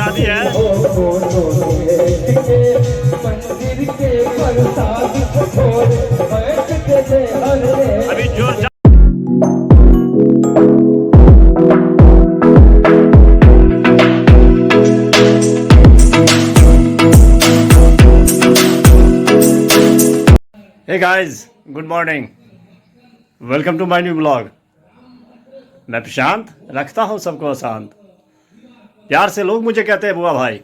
शादी है। अभी जोर hey guys, good morning, welcome to my new blog. मैं प्रशांत रखता हूँ सबको अशांत। प्यार से लोग मुझे कहते हैं बुआ भाई।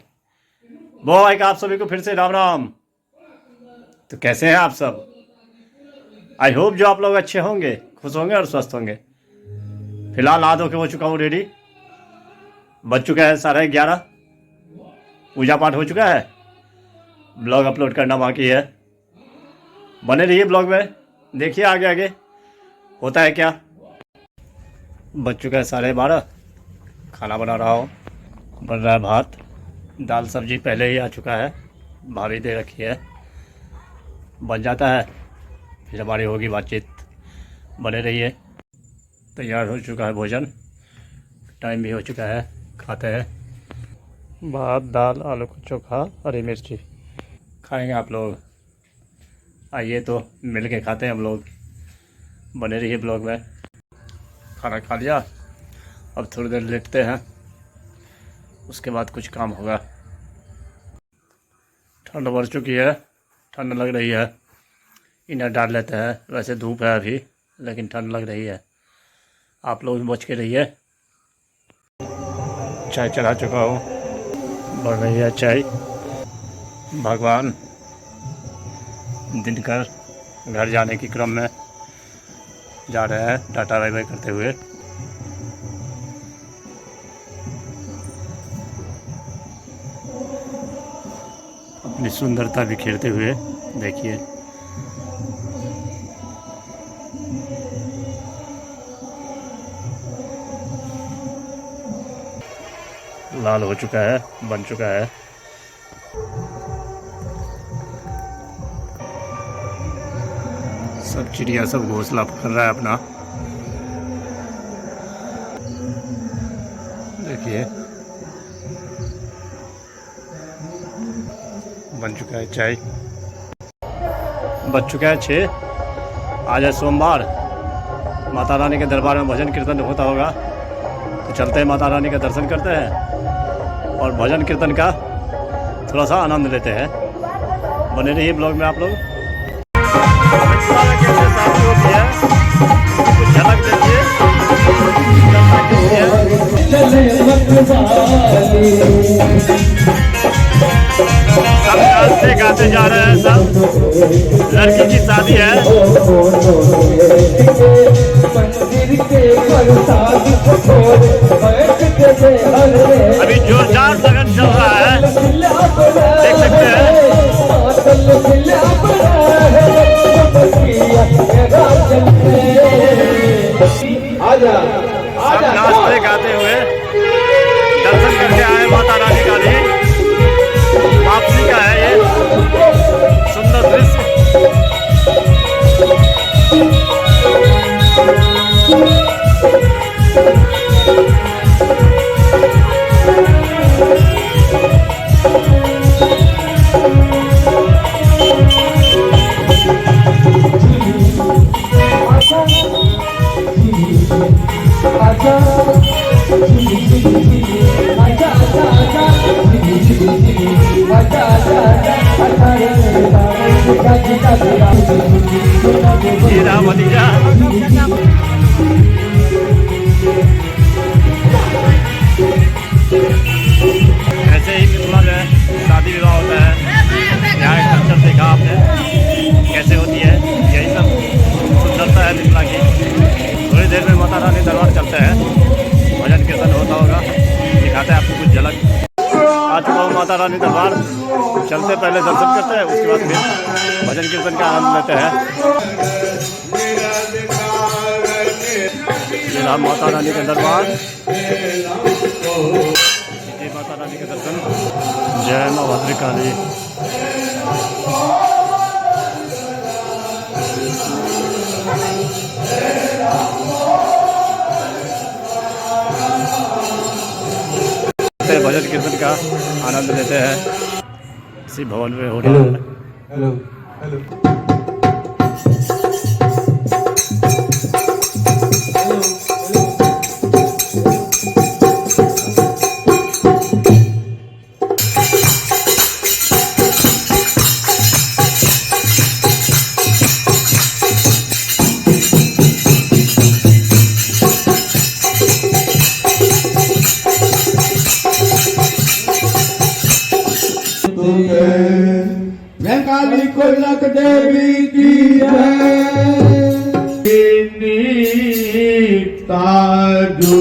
बुआ भाई का आप सभी को फिर से राम राम। तो कैसे हैं आप सब? आई होप जो आप लोग अच्छे होंगे, खुश होंगे और स्वस्थ होंगे। फिलहाल आधो के हो चुका हूँ रेडी। बज चुका है 11:30। पूजा पाठ हो चुका है। ब्लॉग अपलोड करना बाकी है। बने रहिए ब्लॉग में, देखिए आगे आगे होता है क्या। बज चुका है 12:30। खाना बना रहा हूँ। बन रहा है भात, दाल सब्जी पहले ही आ चुका है, भाभी दे रखी है। बन जाता है फिर हमारी होगी बातचीत। बने रहिए। तैयार हो चुका है भोजन, टाइम भी हो चुका है, खाते हैं। भात दाल आलू का चोखा हरी मिर्ची खाएंगे आप लोग। आइए तो मिल के खाते हैं हम लोग। बने रहिए ब्लॉग में। खाना खा लिया, अब थोड़ी देर लेटते हैं, उसके बाद कुछ काम होगा। ठंड बढ़ चुकी है, ठंड लग रही है। इनर डाल लेते हैं। वैसे धूप है अभी, लेकिन ठंड लग रही है। आप लोग भी बच के रहिए। चाय चढ़ा चुका हूँ, बढ़ रही है चाय। भगवान दिनकर घर जाने के क्रम में जा रहे हैं टाटा बाय बाय करते हुए। अपनी सुंदरता बिखेरते हुए देखिए। लाल हो चुका है, बन चुका है। सब चिड़िया सब घोंसला कर रहा है अपना। देखिए बन चुका है चाय। बज चुका है 6। आज है सोमवार। माता रानी के दरबार में भजन कीर्तन होता होगा, तो चलते हैं माता रानी का दर्शन करते हैं और भजन कीर्तन का थोड़ा सा आनंद लेते हैं। बने रहिए ब्लॉग में आप लोग। कैसे शादी होती है कुछ झलक देखिए। सब गाते गाते जा रहे हैं सब। लड़की की शादी है। अभी जोरदार लगन चल रहा है, देख सकते हैं। सब नाचते गाते हुए दर्शन करके आए माता रानी का भी। वापसी का है ये सुंदर दृश्य। भतीजा ऐसे ही मिथिला में शादी विवाह होता है। यहाँ का कल्चर देखा आपने कैसे होती है। यही सब सुंदरता है मिथिला की। थोड़ी देर में माता रानी दरबार चलते हैं, भजन कीर्तन होता होगा, दिखाते हैं आपको कुछ झलक। आ चुका हूँ माता रानी दरबार। चलते पहले दर्शन करते हैं, उसके बाद फिर भजन कीर्तन का आनंद लेते हैं। ये माता रानी का दरबार, माता रानी के दर्शन। जय मां भद्रकाली। आते हैं, भजन कीर्तन का आनंद लेते हैं। इसी भवन में हो रहा है। हेलो हेलो मैं काली कोलक देवी की ताजू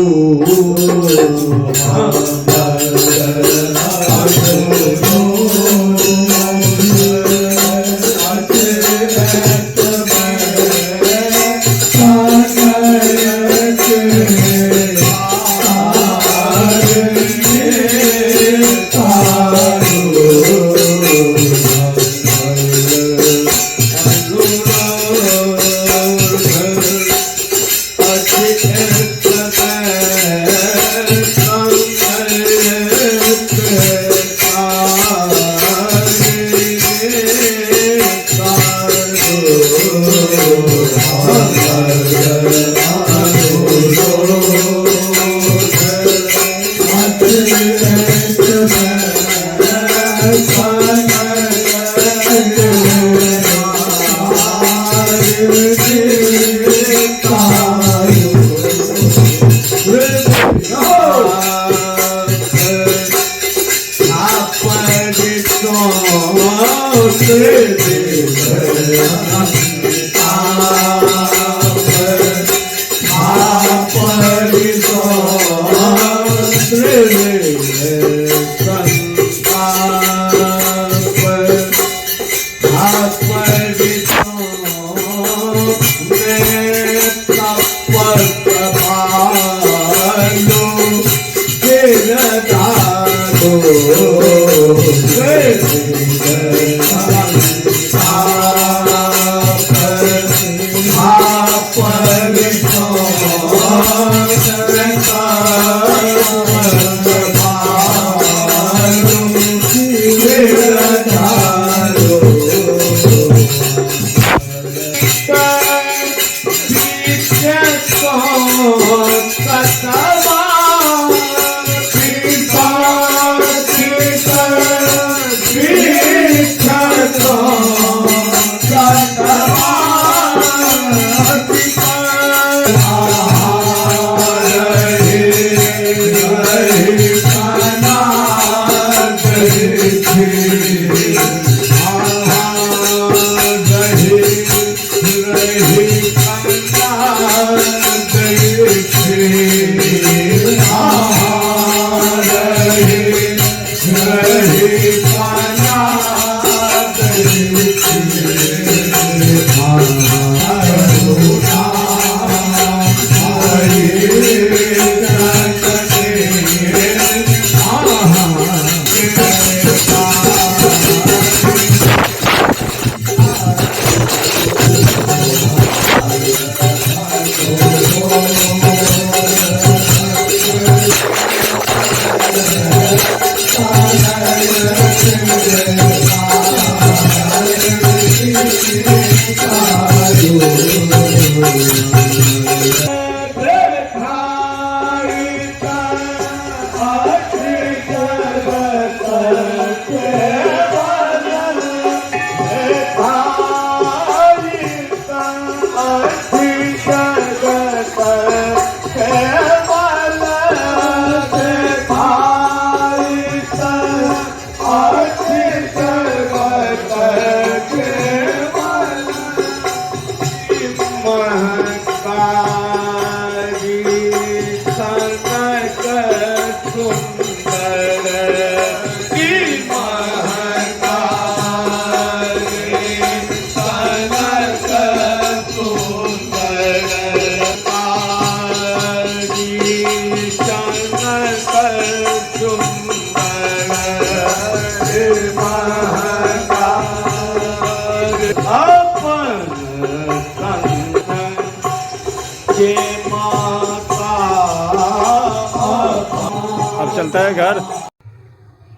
चलता है घर।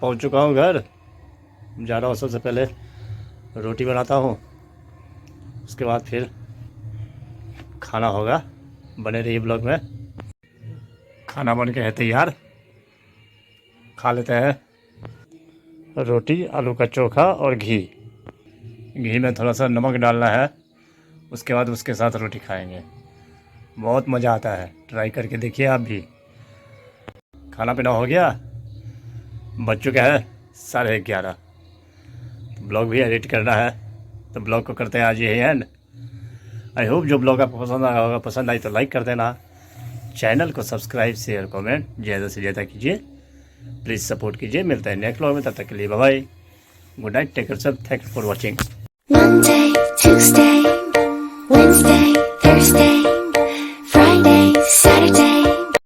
पहुंच चुका हूँ घर, जा रहा हूँ। सबसे पहले रोटी बनाता हूँ, उसके बाद फिर खाना होगा। बने रहिए ब्लॉग में। खाना बन के है तैयार, खा लेते हैं। रोटी, आलू का चोखा और घी। घी में थोड़ा सा नमक डालना है, उसके बाद उसके साथ रोटी खाएंगे। बहुत मज़ा आता है, ट्राई करके देखिए आप भी। खाना पीना हो गया, बज चुका है 11:30। ब्लॉग भी एडिट करना है, तो ब्लॉग को करते हैं आज यही एंड। आई होप जो ब्लॉग आपको पसंद आया होगा। पसंद आई तो लाइक कर देना, चैनल को सब्सक्राइब, शेयर, कमेंट ज़्यादा से ज़्यादा कीजिए। प्लीज़ सपोर्ट कीजिए। मिलते हैं नेक्स्ट ब्लॉग में, तब तक के लिए bye bye, good night, take care सब, thanks for watching. Monday, Tuesday, Wednesday, Thursday.